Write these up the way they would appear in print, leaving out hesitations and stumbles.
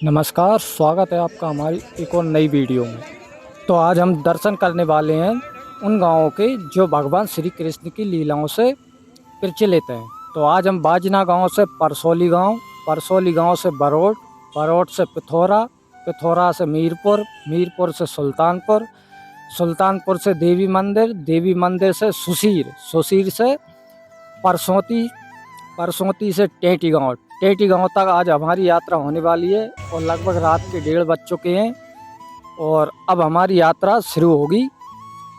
नमस्कार, स्वागत है आपका हमारी एक और नई वीडियो में। तो आज हम दर्शन करने वाले हैं उन गाँवों के जो भगवान श्री कृष्ण की लीलाओं से प्रचलित हैं। तो आज हम बाजना गांव से परसौली गांव से बरोट, बरोट से पिथौरा, पिथौरा से मीरपुर, मीरपुर से सुल्तानपुर, सुल्तानपुर से देवी मंदिर, देवी मंदिर से सुसीर, सुसीर से परसौती, परसौती से टेटी गांव, टेटी गांव तक आज हमारी यात्रा होने वाली है और लगभग रात के 1:30 बज चुके हैं और अब हमारी यात्रा शुरू होगी।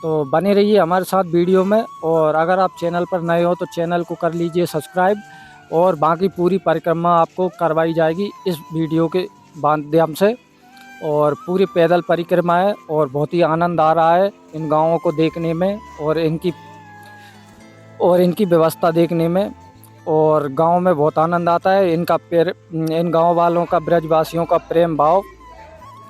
तो बने रहिए हमारे साथ वीडियो में, और अगर आप चैनल पर नए हो तो चैनल को कर लीजिए सब्सक्राइब, और बाकी पूरी परिक्रमा आपको करवाई जाएगी इस वीडियो के माध्यम से। और पूरी पैदल परिक्रमा है और बहुत ही आनंद आ रहा है इन गाँवों को देखने में और इनकी व्यवस्था देखने में। और गांव में बहुत आनंद आता है। इन गांव वालों का, ब्रजवासियों का प्रेम भाव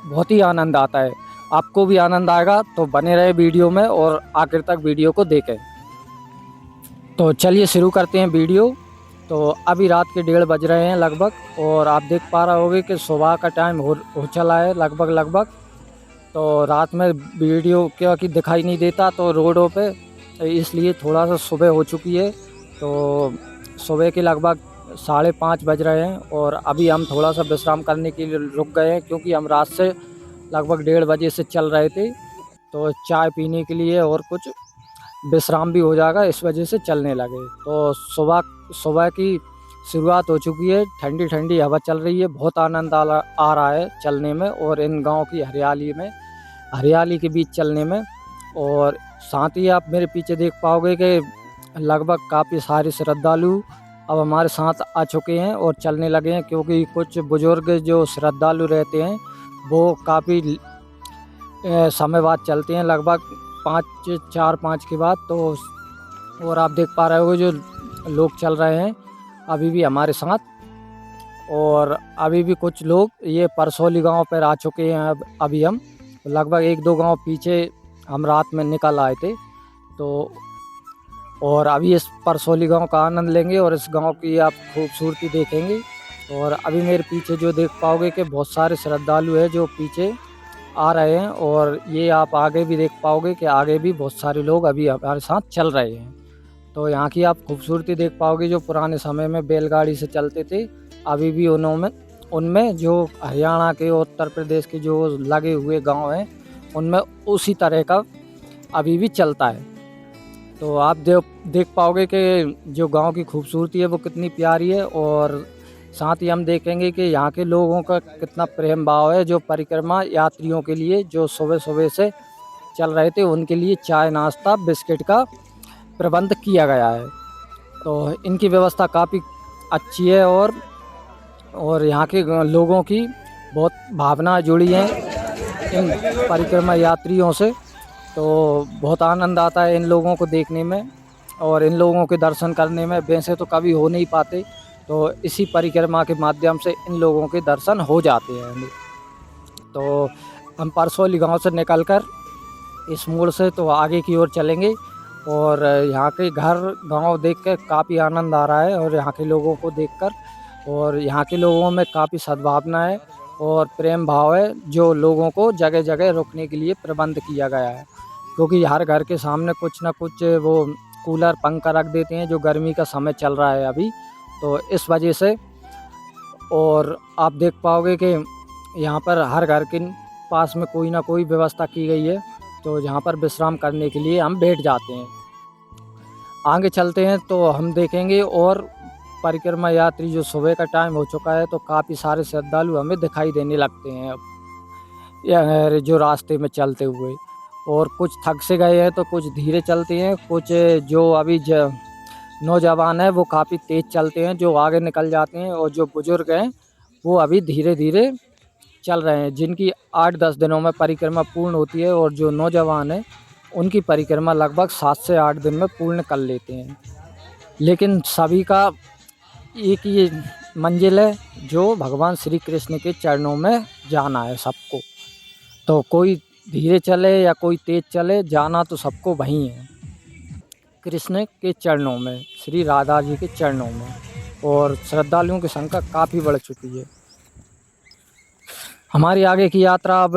बहुत ही आनंद आता है। आपको भी आनंद आएगा, तो बने रहे वीडियो में और आखिर तक वीडियो को देखें। तो चलिए शुरू करते हैं वीडियो। तो अभी रात के 1:30 बज रहे हैं लगभग, और आप देख पा रहे होंगे कि सुबह का टाइम हो चला है लगभग। तो रात में वीडियो क्योंकि दिखाई नहीं देता तो रोडों पे, इसलिए थोड़ा सा सुबह हो चुकी है। तो सुबह के लगभग 5:30 बज रहे हैं और अभी हम थोड़ा सा विश्राम करने के लिए रुक गए हैं, क्योंकि हम रात से लगभग 1:30 बजे से चल रहे थे। तो चाय पीने के लिए और कुछ विश्राम भी हो जाएगा, इस वजह से चलने लगे। तो सुबह की शुरुआत हो चुकी है, ठंडी ठंडी हवा चल रही है, बहुत आनंद आ रहा है चलने में और इन गाँव की हरियाली के बीच चलने में। और साथ ही आप मेरे पीछे देख पाओगे कि लगभग काफ़ी सारे श्रद्धालु अब हमारे साथ आ चुके हैं और चलने लगे हैं, क्योंकि कुछ बुजुर्ग जो श्रद्धालु रहते हैं वो काफ़ी समय बाद चलते हैं, लगभग 4-5 के बाद। तो और आप देख पा रहे हो जो लोग चल रहे हैं अभी भी हमारे साथ, और अभी भी कुछ लोग ये परसौली गांव पर आ चुके हैं। अभी हम लगभग 1-2 गांव पीछे हम रात में निकल आए थे। तो और अभी इस परसौली गांव का आनंद लेंगे और इस गांव की आप खूबसूरती देखेंगे। और अभी मेरे पीछे जो देख पाओगे कि बहुत सारे श्रद्धालु हैं जो पीछे आ रहे हैं, और ये आप आगे भी देख पाओगे कि आगे भी बहुत सारे लोग अभी हमारे साथ चल रहे हैं। तो यहाँ की आप खूबसूरती देख पाओगे, जो पुराने समय में बैलगाड़ी से चलते थे, अभी भी उनमें जो हरियाणा के, उत्तर प्रदेश के जो लगे हुए गाँव हैं उनमें उसी तरह का अभी भी चलता है। तो आप देख पाओगे कि जो गांव की खूबसूरती है वो कितनी प्यारी है, और साथ ही हम देखेंगे कि यहाँ के लोगों का कितना प्रेम भाव है, जो परिक्रमा यात्रियों के लिए जो सुबह सुबह से चल रहे थे उनके लिए चाय, नाश्ता, बिस्किट का प्रबंध किया गया है। तो इनकी व्यवस्था काफ़ी अच्छी है, और यहाँ के लोगों की बहुत भावना जुड़ी है इन परिक्रमा यात्रियों से। तो बहुत आनंद आता है इन लोगों को देखने में और इन लोगों के दर्शन करने में। वैसे तो कभी हो नहीं पाते, तो इसी परिक्रमा के माध्यम से इन लोगों के दर्शन हो जाते हैं हमें। तो हम परसौली गांव से निकलकर इस मोड़ से तो आगे की ओर चलेंगे, और यहाँ के घर गांव देख कर काफ़ी आनंद आ रहा है, और यहाँ के लोगों को देखकर, और यहाँ के लोगों में काफ़ी सद्भावना है और प्रेम भाव है, जो लोगों को जगह जगह रुकने के लिए प्रबंध किया गया है। क्योंकि हर घर के सामने कुछ ना कुछ वो कूलर, पंखा रख देते हैं, जो गर्मी का समय चल रहा है अभी, तो इस वजह से। और आप देख पाओगे कि यहाँ पर हर घर के पास में कोई ना कोई व्यवस्था की गई है, तो जहाँ पर विश्राम करने के लिए हम बैठ जाते हैं। आगे चलते हैं तो हम देखेंगे, और परिक्रमा यात्री जो सुबह का टाइम हो चुका है, तो काफ़ी सारे श्रद्धालु हमें दिखाई देने लगते हैं अब जो रास्ते में चलते हुए। और कुछ थक से गए हैं तो कुछ धीरे चलते हैं, कुछ जो अभी नौजवान है वो काफ़ी तेज़ चलते हैं, जो आगे निकल जाते हैं, और जो बुज़ुर्ग हैं वो अभी धीरे धीरे चल रहे हैं, जिनकी 8-10 दिनों में परिक्रमा पूर्ण होती है, और जो नौजवान है उनकी परिक्रमा लगभग 7 से 8 दिन में पूर्ण कर लेते हैं। लेकिन सभी का एक ही मंजिल है, जो भगवान श्री कृष्ण के चरणों में जाना है सबको। तो कोई धीरे चले या कोई तेज़ चले, जाना तो सबको वहीं है, कृष्ण के चरणों में, श्री राधा जी के चरणों में। और श्रद्धालुओं की संख्या काफ़ी बढ़ चुकी है। हमारी आगे की यात्रा अब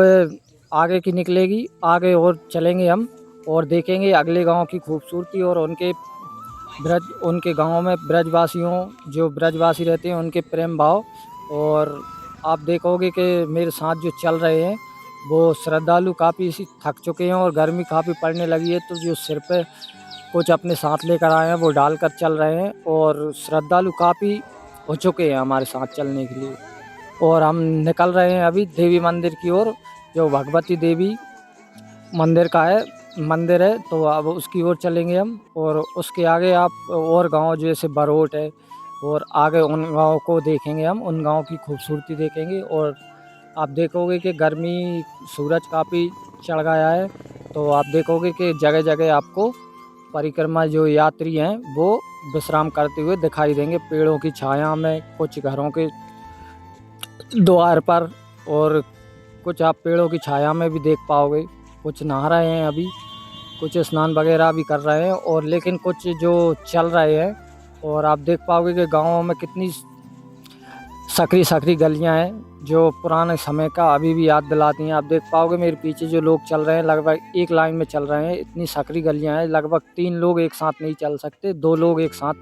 आगे की निकलेगी, आगे और चलेंगे हम और देखेंगे अगले गाँव की खूबसूरती और उनके गाँव में ब्रजवासियों जो ब्रजवासी रहते हैं उनके प्रेम भाव। और आप देखोगे कि मेरे साथ जो चल रहे हैं वो श्रद्धालु काफ़ी थक चुके हैं और गर्मी काफ़ी पड़ने लगी है, तो जो सिर पे कुछ अपने साथ लेकर आए हैं वो डालकर चल रहे हैं और श्रद्धालु काफ़ी हो चुके हैं हमारे साथ चलने के लिए। और हम निकल रहे हैं अभी देवी मंदिर की ओर, जो भगवती देवी मंदिर है, तो अब उसकी ओर चलेंगे हम। और उसके आगे आप और गांव जैसे बरोट है और आगे उन गाँव को देखेंगे हम, उन गाँव की खूबसूरती देखेंगे। और आप देखोगे कि गर्मी सूरज काफ़ी चढ़ गया है, तो आप देखोगे कि जगह-जगह आपको परिक्रमा जो यात्री हैं वो विश्राम करते हुए दिखाई देंगे पेड़ों की छाया में, कुछ घरों के द्वार पर और कुछ आप पेड़ों की छाया में भी देख पाओगे। कुछ नहा रहे हैं अभी, कुछ स्नान वगैरह भी कर रहे हैं और लेकिन कुछ जो चल रहे हैं। और आप देख पाओगे कि गाँव में कितनी सकरी-सकरी गलियाँ हैं, जो पुराने समय का अभी भी याद दिलाती हैं। आप देख पाओगे मेरे पीछे जो लोग चल रहे हैं लगभग एक लाइन में चल रहे हैं, इतनी सकरी गलियाँ हैं, लगभग 3 लोग एक साथ नहीं चल सकते, 2 लोग एक साथ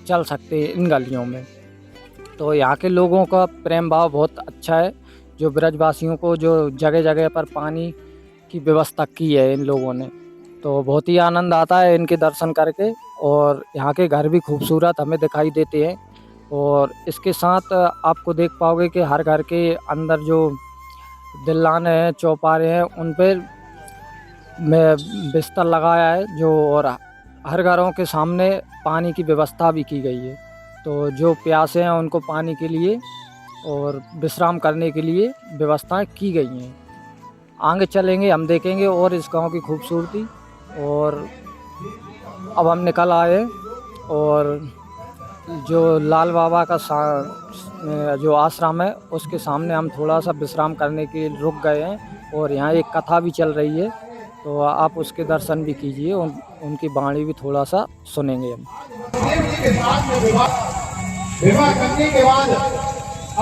चल सकते हैं इन गलियों में। तो यहाँ के लोगों का प्रेम भाव बहुत अच्छा है, जो ब्रजवासियों को जो जगह-जगह पर पानी की व्यवस्था की है इन लोगों ने, तो बहुत ही आनंद आता है इनके दर्शन करके। और यहाँ के घर भी खूबसूरत हमें दिखाई देते हैं। और इसके साथ आपको देख पाओगे कि हर घर के अंदर जो दिल्लाने हैं, चौपारे हैं, उन पे में बिस्तर लगाया है जो। और हर घरों के सामने पानी की व्यवस्था भी की गई है, तो जो प्यासे हैं उनको पानी के लिए और विश्राम करने के लिए व्यवस्थाएं की गई हैं। आगे चलेंगे हम देखेंगे और इस गांव की खूबसूरती। और अब हम निकल आए और जो लाल बाबा का जो आश्रम है उसके सामने हम थोड़ा सा विश्राम करने के लिए रुक गए हैं। और यहाँ एक कथा भी चल रही है, तो आप उसके दर्शन भी कीजिए, उनकी वाणी भी थोड़ा सा सुनेंगे हम। विवाह करने के बाद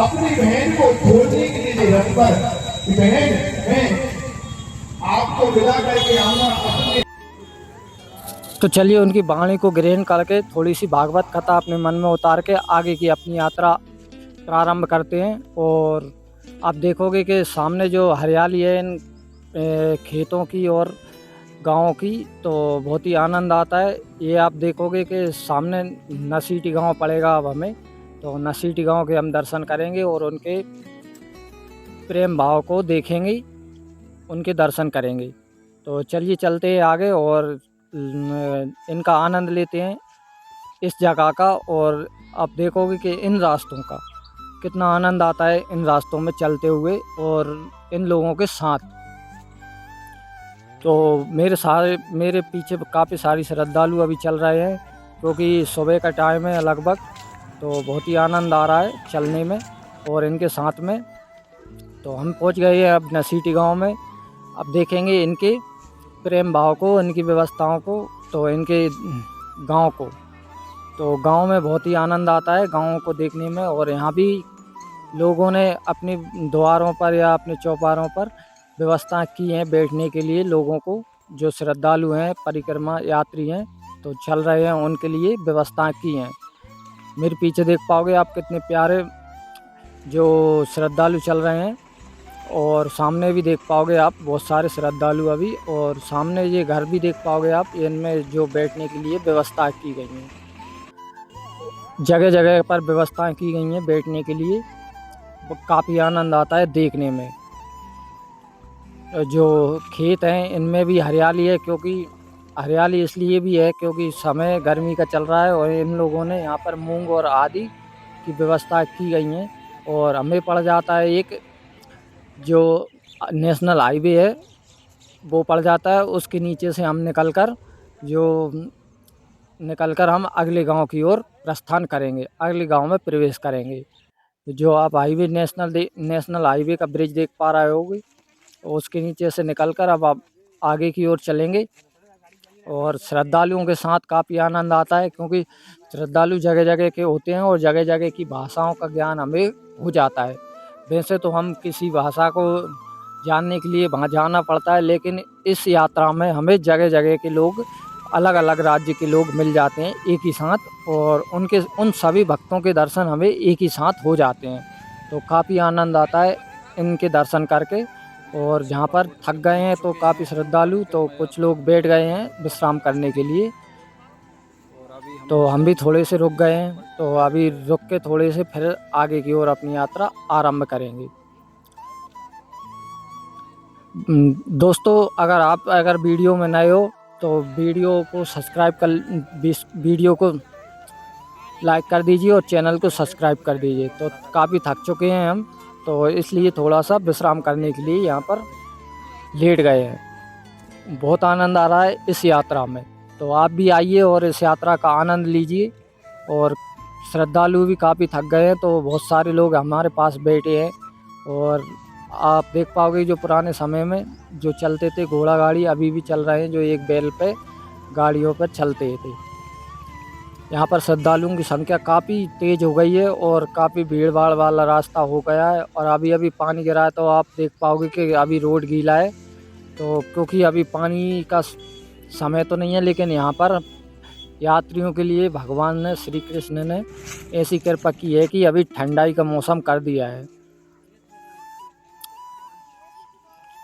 अपनी बहन को छोड़ने के लिए रथ पर, बहन मैं आपको विदा करके आऊंगा अपने। तो चलिए उनकी वाणी को ग्रहण करके थोड़ी सी भागवत कथा अपने मन में उतार के आगे की अपनी यात्रा प्रारंभ करते हैं। और आप देखोगे कि सामने जो हरियाली है इन खेतों की और गाँव की, तो बहुत ही आनंद आता है। ये आप देखोगे कि सामने नसीटी गाँव पड़ेगा अब हमें, तो नसीटी गाँव के हम दर्शन करेंगे और उनके प्रेम भाव को देखेंगे, उनके दर्शन करेंगे। तो चलिए चलते हैं आगे और इनका आनंद लेते हैं इस जगह का। और आप देखोगे कि इन रास्तों का कितना आनंद आता है इन रास्तों में चलते हुए और इन लोगों के साथ। तो मेरे पीछे काफ़ी सारी श्रद्धालु अभी चल रहे हैं, क्योंकि सुबह का टाइम है लगभग, तो बहुत ही आनंद आ रहा है चलने में और इनके साथ में। तो हम पहुंच गए हैं अब नसीटी गांव में। अब देखेंगे इनके प्रेम भाव को, इनकी व्यवस्थाओं को, तो इनके गांव को। तो गांव में बहुत ही आनंद आता है गाँव को देखने में। और यहाँ भी लोगों ने अपने द्वारों पर या अपने चौपारों पर व्यवस्था की हैं बैठने के लिए, लोगों को जो श्रद्धालु हैं, परिक्रमा यात्री हैं, तो चल रहे हैं, उनके लिए व्यवस्था की हैं। मेरे पीछे देख पाओगे आप कितने प्यारे जो श्रद्धालु चल रहे हैं। और सामने भी देख पाओगे आप बहुत सारे श्रद्धालु अभी। और सामने ये घर भी देख पाओगे आप, इनमें जो बैठने के लिए व्यवस्था की गई हैं, जगह-जगह पर व्यवस्थाएं की गई हैं बैठने के लिए। काफ़ी आनंद आता है देखने में। जो खेत हैं इनमें भी हरियाली है, क्योंकि हरियाली इसलिए भी है क्योंकि समय गर्मी का चल रहा है और इन लोगों ने यहाँ पर मूंग और आदि की व्यवस्था की गई हैं। और हमें पड़ जाता है एक जो नेशनल हाईवे है वो पड़ जाता है, उसके नीचे से हम निकलकर हम अगले गांव की ओर प्रस्थान करेंगे, अगले गांव में प्रवेश करेंगे। जो आप नेशनल हाईवे का ब्रिज देख पा रहे होगे, उसके नीचे से निकलकर अब आप आगे की ओर चलेंगे। और श्रद्धालुओं के साथ काफ़ी आनंद आता है, क्योंकि श्रद्धालु जगह-जगह के होते हैं और जगह-जगह की भाषाओं का ज्ञान हमें हो जाता है। वैसे तो हम किसी भाषा को जानने के लिए वहाँ जाना पड़ता है, लेकिन इस यात्रा में हमें जगह-जगह के लोग, अलग-अलग राज्य के लोग मिल जाते हैं एक ही साथ, और उन सभी भक्तों के दर्शन हमें एक ही साथ हो जाते हैं। तो काफ़ी आनंद आता है इनके दर्शन करके। और जहाँ पर थक गए हैं तो काफ़ी श्रद्धालु, तो कुछ लोग बैठ गए हैं विश्राम करने के लिए, तो हम भी थोड़े से रुक गए हैं। तो अभी रुक के थोड़े से फिर आगे की ओर अपनी यात्रा आरंभ करेंगे। दोस्तों, अगर वीडियो में नए हो तो वीडियो को सब्सक्राइब कर, वीडियो को लाइक कर दीजिए और चैनल को सब्सक्राइब कर दीजिए। तो काफ़ी थक चुके हैं हम, तो इसलिए थोड़ा सा विश्राम करने के लिए यहाँ पर लेट गए हैं। बहुत आनंद आ रहा है इस यात्रा में, तो आप भी आइए और इस यात्रा का आनंद लीजिए। और श्रद्धालु भी काफ़ी थक गए हैं, तो बहुत सारे लोग हमारे पास बैठे हैं। और आप देख पाओगे जो पुराने समय में जो चलते थे घोड़ा गाड़ी, अभी भी चल रहे हैं, जो एक बैल पे गाड़ियों पर चलते थे। यहाँ पर श्रद्धालुओं की संख्या काफ़ी तेज़ हो गई है और काफ़ी भीड़ भाड़ वाला रास्ता हो गया है। और अभी पानी गिरा है, तो आप देख पाओगे कि अभी रोड गीला है। तो क्योंकि अभी पानी का समय तो नहीं है, लेकिन यहाँ पर यात्रियों के लिए भगवान ने, श्री कृष्ण ने ऐसी कृपा की है कि अभी ठंडाई का मौसम कर दिया है।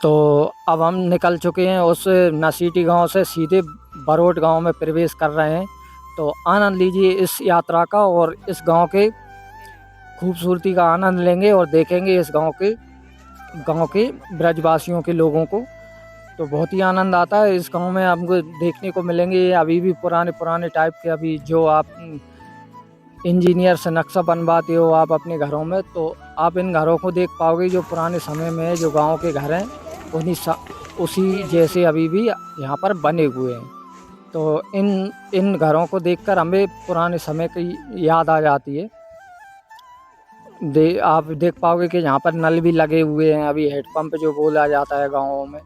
तो अब हम निकल चुके हैं उस नसीटी गांव से, सीधे बरोट गांव में प्रवेश कर रहे हैं। तो आनंद लीजिए इस यात्रा का, और इस गांव के खूबसूरती का आनंद लेंगे और देखेंगे इस गांव के ब्रजवासियों के लोगों को। तो बहुत ही आनंद आता है इस गांव में, हमको देखने को मिलेंगे अभी भी पुराने टाइप के, अभी जो आप इंजीनियर से नक्शा बनवाते हो आप अपने घरों में, तो आप इन घरों को देख पाओगे जो पुराने समय में जो गांव के घर हैं उसी जैसे अभी भी यहाँ पर बने हुए हैं। तो इन घरों को देखकर हमें पुराने समय की याद आ जाती है। आप देख पाओगे कि यहाँ पर नल भी लगे हुए हैं, अभी हेडपंप जो बोला जाता है गाँवों में,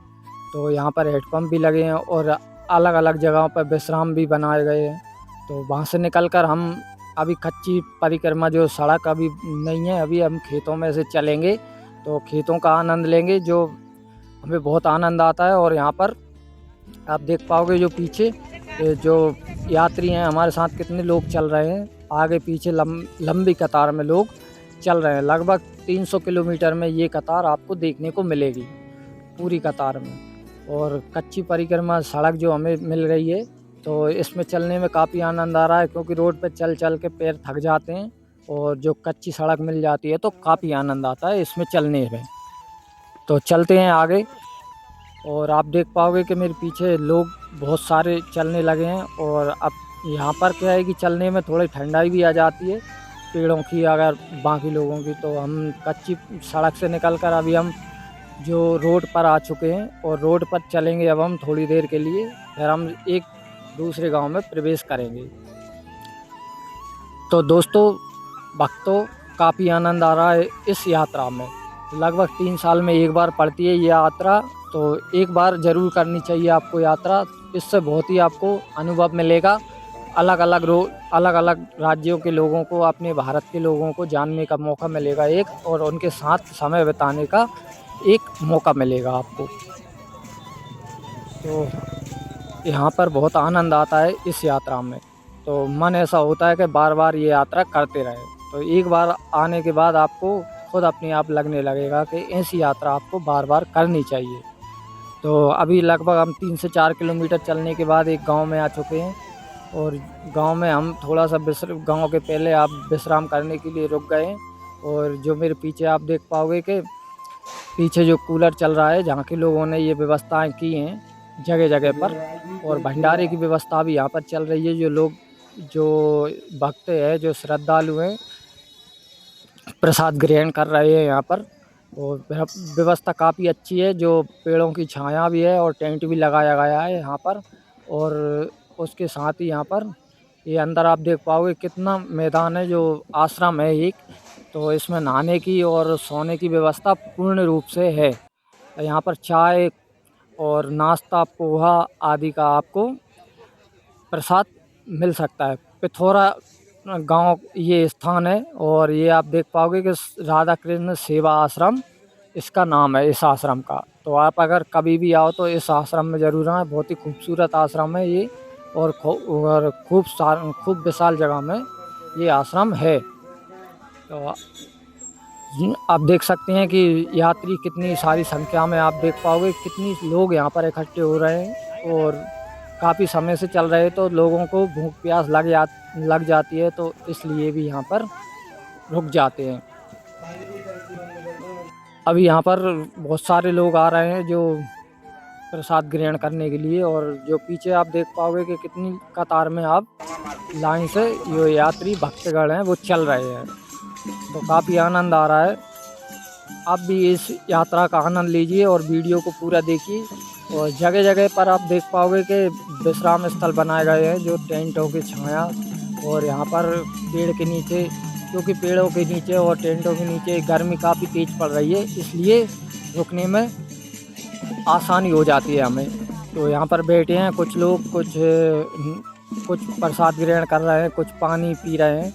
तो यहाँ पर हेडपंप भी लगे हैं और अलग-अलग जगहों पर विश्राम भी बनाए गए हैं। तो वहाँ से निकलकर हम अभी कच्ची परिक्रमा, जो सड़क अभी नहीं है, अभी हम खेतों में से चलेंगे, तो खेतों का आनंद लेंगे, जो हमें बहुत आनंद आता है। और यहाँ पर आप देख पाओगे जो पीछे जो यात्री हैं हमारे साथ कितने लोग चल रहे हैं, आगे पीछे लंबी कतार में लोग चल रहे हैं। लगभग 300 किलोमीटर में ये कतार आपको देखने को मिलेगी, पूरी कतार में। और कच्ची परिक्रमा सड़क जो हमें मिल रही है, तो इसमें चलने में काफ़ी आनंद आ रहा है, क्योंकि रोड पे चल के पैर थक जाते हैं, और जो कच्ची सड़क मिल जाती है तो काफ़ी आनंद आता है इसमें चलने में। तो चलते हैं आगे, और आप देख पाओगे कि मेरे पीछे लोग बहुत सारे चलने लगे हैं। और अब यहाँ पर क्या है कि चलने में थोड़ी ठंडाई भी आ जाती है पेड़ों की, अगर बाकी लोगों की। तो हम कच्ची सड़क से निकलकर अभी हम जो रोड पर आ चुके हैं, और रोड पर चलेंगे अब हम थोड़ी देर के लिए, फिर हम एक दूसरे गांव में प्रवेश करेंगे। तो दोस्तों, भक्तों, काफ़ी आनंद आ रहा है इस यात्रा में। लगभग 3 साल में एक बार पड़ती है ये यात्रा, तो एक बार ज़रूर करनी चाहिए आपको यात्रा। इससे बहुत ही आपको अनुभव मिलेगा, अलग-अलग राज्यों के लोगों को, अपने भारत के लोगों को जानने का मौका मिलेगा एक, और उनके साथ समय बिताने का एक मौका मिलेगा आपको। तो यहाँ पर बहुत आनंद आता है इस यात्रा में, तो मन ऐसा होता है कि बार-बार ये यात्रा करते रहें। तो एक बार आने के बाद आपको खुद अपने आप लगने लगेगा कि ऐसी यात्रा आपको बार-बार करनी चाहिए। तो अभी लगभग हम 3 से 4 किलोमीटर चलने के बाद एक गांव में आ चुके हैं, और गांव में हम थोड़ा सा गांव के पहले आप विश्राम करने के लिए रुक गए हैं। और जो मेरे पीछे आप देख पाओगे कि पीछे जो कूलर चल रहा है, जहाँ के लोगों ने ये व्यवस्थाएं की हैं जगह-जगह पर, और भंडारे की व्यवस्था भी यहाँ पर चल रही है। जो भक्त हैं, जो श्रद्धालु हैं, प्रसाद ग्रहण कर रहे हैं यहाँ पर। और व्यवस्था काफ़ी अच्छी है, जो पेड़ों की छाया भी है और टेंट भी लगाया गया है यहाँ पर। और उसके साथ ही यहाँ पर ये अंदर आप देख पाओगे कितना मैदान है, जो आश्रम है एक, तो इसमें नहाने की और सोने की व्यवस्था पूर्ण रूप से है। यहाँ पर चाय और नाश्ता, पोहा आदि का आपको प्रसाद मिल सकता है। पिथौरा गांव ये स्थान है और ये आप देख पाओगे कि राधा कृष्ण सेवा आश्रम इसका नाम है इस आश्रम का। तो आप अगर कभी भी आओ तो इस आश्रम में ज़रूर आएँ, बहुत ही खूबसूरत आश्रम है ये और खूब विशाल जगह में ये आश्रम है। तो आप देख सकते हैं कि यात्री कितनी सारी संख्या में आप देख पाओगे कितनी लोग यहाँ पर इकट्ठे हो रहे हैं और काफ़ी समय से चल रहे हैं, तो लोगों को भूख प्यास लग जाती है, तो इसलिए भी यहाँ पर रुक जाते हैं। अभी यहाँ पर बहुत सारे लोग आ रहे हैं जो प्रसाद ग्रहण करने के लिए, और जो पीछे आप देख पाओगे कि कितनी कतार में आप लाइन से जो यात्री भक्तगण हैं वो चल रहे हैं। तो काफ़ी आनंद आ रहा है। आप भी इस यात्रा का आनंद लीजिए और वीडियो को पूरा देखिए। और जगह जगह पर आप देख पाओगे कि विश्राम स्थल बनाए गए हैं जो टेंटों की छाया, और यहाँ पर पेड़ के नीचे, क्योंकि पेड़ों के नीचे और टेंटों के नीचे गर्मी काफ़ी तेज़ पड़ रही है, इसलिए रुकने में आसानी हो जाती है हमें। तो यहाँ पर बैठे हैं कुछ लोग, कुछ प्रसाद ग्रहण कर रहे हैं, कुछ पानी पी रहे हैं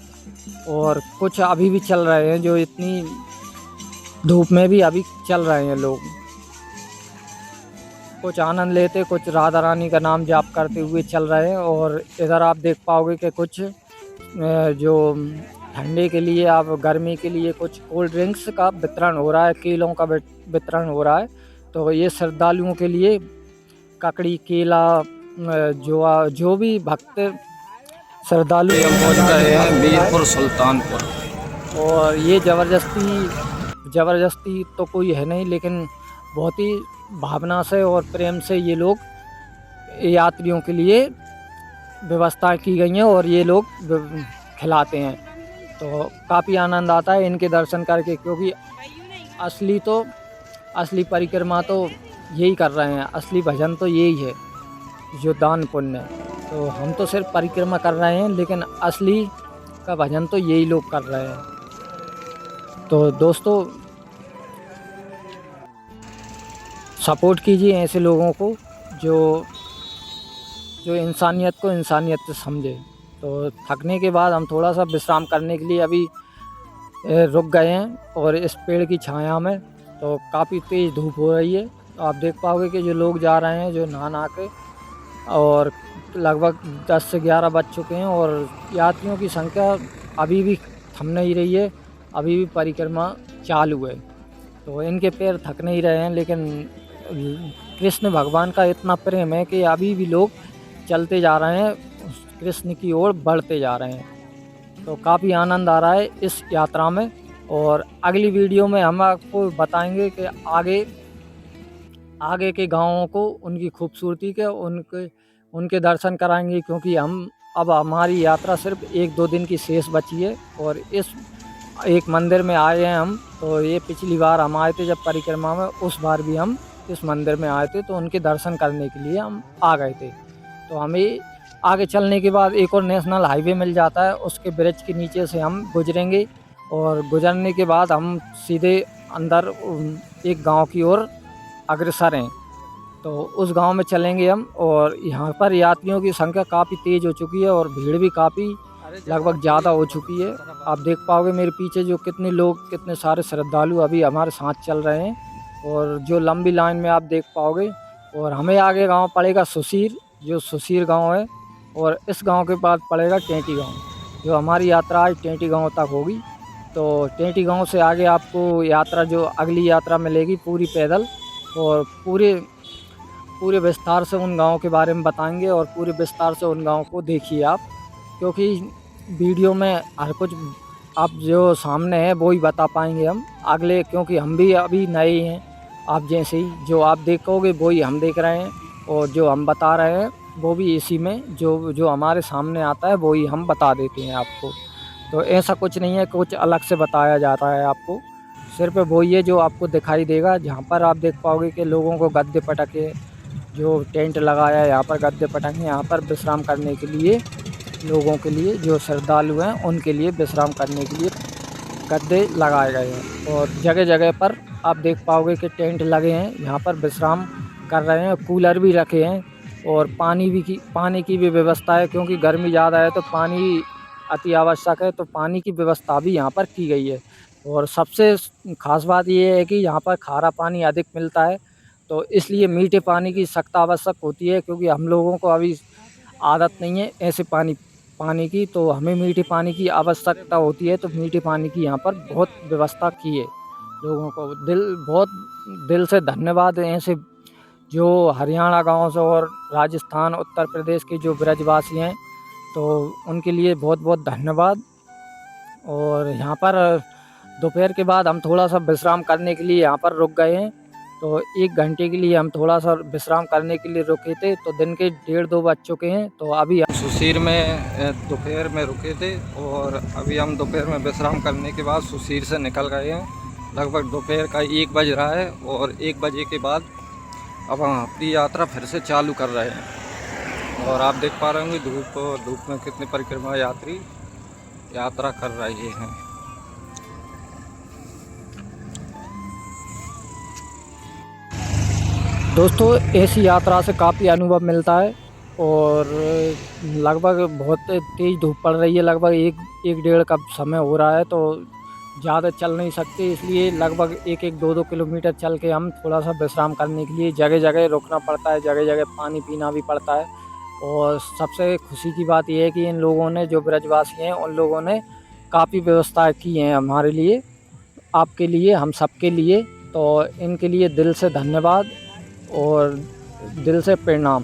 और कुछ अभी भी चल रहे हैं, जो इतनी धूप में भी अभी चल रहे हैं लोग। कुछ आनंद लेते, कुछ राधा रानी का नाम जाप करते हुए चल रहे हैं। और इधर आप देख पाओगे कि कुछ जो ठंडे के लिए, आप गर्मी के लिए कुछ कोल्ड ड्रिंक्स का वितरण हो रहा है, केलों का वितरण हो रहा है। तो ये श्रद्धालुओं के लिए ककड़ी, केला, जो भी भक्त श्रद्धालु पहुँच गए हैं मीरपुर सुल्तानपुर। और ये ज़बरदस्ती तो कोई है नहीं, लेकिन बहुत ही भावना से और प्रेम से ये लोग यात्रियों के लिए व्यवस्था की गई हैं और ये लोग खिलाते हैं। तो काफ़ी आनंद आता है इनके दर्शन करके, क्योंकि असली परिक्रमा तो यही कर रहे हैं, असली भजन तो यही है जो दान पुण्य। तो हम तो सिर्फ परिक्रमा कर रहे हैं, लेकिन असली का भजन तो यही लोग कर रहे हैं। तो दोस्तों, सपोर्ट कीजिए ऐसे लोगों को जो इंसानियत को इंसानियत से समझे। तो थकने के बाद हम थोड़ा सा विश्राम करने के लिए अभी रुक गए हैं, और इस पेड़ की छाया में तो काफ़ी तेज़ धूप हो रही है। तो आप देख पाओगे कि जो लोग जा रहे हैं, जो नहा के, और लगभग 10 से 11 बज चुके हैं और यात्रियों की संख्या अभी भी थम नहीं रही है, अभी भी परिक्रमा चालू है। तो इनके पैर थक नहीं रहे हैं, लेकिन कृष्ण भगवान का इतना प्रेम है कि अभी भी लोग चलते जा रहे हैं, कृष्ण की ओर बढ़ते जा रहे हैं। तो काफ़ी आनंद आ रहा है इस यात्रा में। और अगली वीडियो में हम आपको बताएंगे कि आगे के गाँवों को, उनकी खूबसूरती के, उनके दर्शन कराएंगे, क्योंकि अब हमारी यात्रा सिर्फ 1-2 दिन की शेष बची है। और इस एक मंदिर में आए हैं हम, तो ये पिछली बार हम आए थे जब परिक्रमा में, उस बार भी हम इस मंदिर में आए थे, तो उनके दर्शन करने के लिए हम आ गए थे। तो हमें आगे चलने के बाद एक और नेशनल हाईवे मिल जाता है, उसके ब्रिज के नीचे से हम गुजरेंगे, और गुजरने के बाद हम सीधे अंदर एक गांव की ओर अग्रसर हैं। तो उस गांव में चलेंगे हम। और यहाँ पर यात्रियों की संख्या काफ़ी तेज़ हो चुकी है और भीड़ भी काफ़ी लगभग ज़्यादा हो चुकी है। आप देख पाओगे मेरे पीछे जो कितने लोग, कितने सारे श्रद्धालु अभी हमारे साथ चल रहे हैं, और जो लंबी लाइन में आप देख पाओगे। और हमें आगे गांव पड़ेगा सुसीर, जो सुसीर गांव है, और इस गांव के बाद पड़ेगा टेंटी गांव। जो हमारी यात्रा आज टेंटी गांव तक होगी। तो टेंटी गांव से आगे आपको यात्रा, जो अगली यात्रा मिलेगी पूरी पैदल, और पूरे विस्तार से उन गाँव के बारे में बताएंगे, और पूरे विस्तार से उन गाँव को देखिए आप, क्योंकि वीडियो में हर कुछ आप जो सामने है वो ही बता पाएंगे हम अगले, क्योंकि हम भी अभी नए हैं। आप जैसे ही जो आप देखोगे वो ही हम देख रहे हैं, और जो हम बता रहे हैं वो भी इसी में जो हमारे सामने आता है वो ही हम बता देते हैं आपको। तो ऐसा कुछ नहीं है कुछ अलग से बताया जाता है आपको, सिर्फ वही है जो आपको दिखाई देगा। जहाँ पर आप देख पाओगे कि लोगों को गद्दे पटके, जो टेंट लगाया है यहाँ पर गद्दे पटके, यहाँ पर विश्राम करने के लिए, लोगों के लिए, जो श्रद्धालु हैं उनके लिए विश्राम करने के लिए गद्दे लगाए गए हैं। और जगह जगह पर आप देख पाओगे कि टेंट लगे हैं, यहाँ पर विश्राम कर रहे हैं। कूलर भी रखे हैं, और पानी की भी व्यवस्था है, क्योंकि गर्मी ज़्यादा है तो पानी अति आवश्यक है, तो पानी की व्यवस्था भी यहाँ पर की गई है। और सबसे ख़ास बात ये है कि यहाँ पर खारा पानी अधिक मिलता है, तो इसलिए मीठे पानी की सख्त आवश्यक होती है, क्योंकि हम लोगों को अभी आदत नहीं है ऐसे पानी पानी की, तो हमें मीठे पानी की आवश्यकता होती है। तो मीठे पानी की यहाँ पर बहुत व्यवस्था की है। लोगों को बहुत दिल से धन्यवाद है ऐसे जो हरियाणा गाँव से और राजस्थान, उत्तर प्रदेश के जो ब्रजवासी हैं, तो उनके लिए बहुत-बहुत धन्यवाद। और यहाँ पर दोपहर के बाद हम थोड़ा-सा विश्राम करने के लिए यहाँ पर रुक गए हैं। तो 1 घंटे के लिए हम थोड़ा-सा विश्राम करने के लिए रुके थे, तो दिन के 1:30-2 बज चुके हैं। तो अभी सुसीर में दोपहर में रुके थे और अभी हम दोपहर में विश्राम करने के बाद सुसीर से निकल गए हैं। लगभग दोपहर का 1 बज रहा है और 1 बजे के बाद अब हम अपनी यात्रा फिर से चालू कर रहे हैं। और आप देख पा रहे होंगे धूप में कितने परिक्रमा यात्री यात्रा कर रहे हैं। दोस्तों, ऐसी यात्रा से काफ़ी अनुभव मिलता है और लगभग बहुत तेज़ धूप पड़ रही है, लगभग 1-1.5 का समय हो रहा है, तो ज़्यादा चल नहीं सकते, इसलिए लगभग 1-1, 2-2 किलोमीटर चल के हम थोड़ा-सा विश्राम करने के लिए जगह-जगह रुकना पड़ता है, जगह-जगह पानी पीना भी पड़ता है। और सबसे खुशी की बात ये है कि इन लोगों ने, जो ब्रजवासी हैं, उन लोगों ने काफ़ी व्यवस्थाएँ की हैं हमारे लिए, आपके लिए, हम सबके लिए। तो इनके लिए दिल से धन्यवाद और दिल से प्रणाम।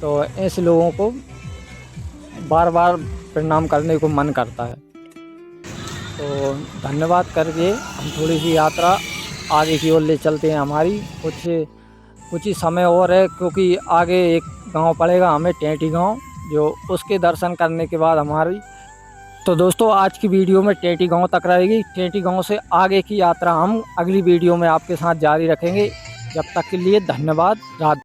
तो ऐसे लोगों को बार-बार प्रणाम करने को मन करता है। तो धन्यवाद करके हम थोड़ी सी यात्रा आगे की ओर ले चलते हैं हमारी। कुछ ही समय और है, क्योंकि आगे एक गांव पड़ेगा हमें, टेंटी गांव, जो उसके दर्शन करने के बाद हमारी। तो दोस्तों, आज की वीडियो में टेंटी गांव तक रहेगी। टेंटी गांव से आगे की यात्रा हम अगली वीडियो में आपके साथ जारी रखेंगे। जब तक के लिए धन्यवाद। राधे।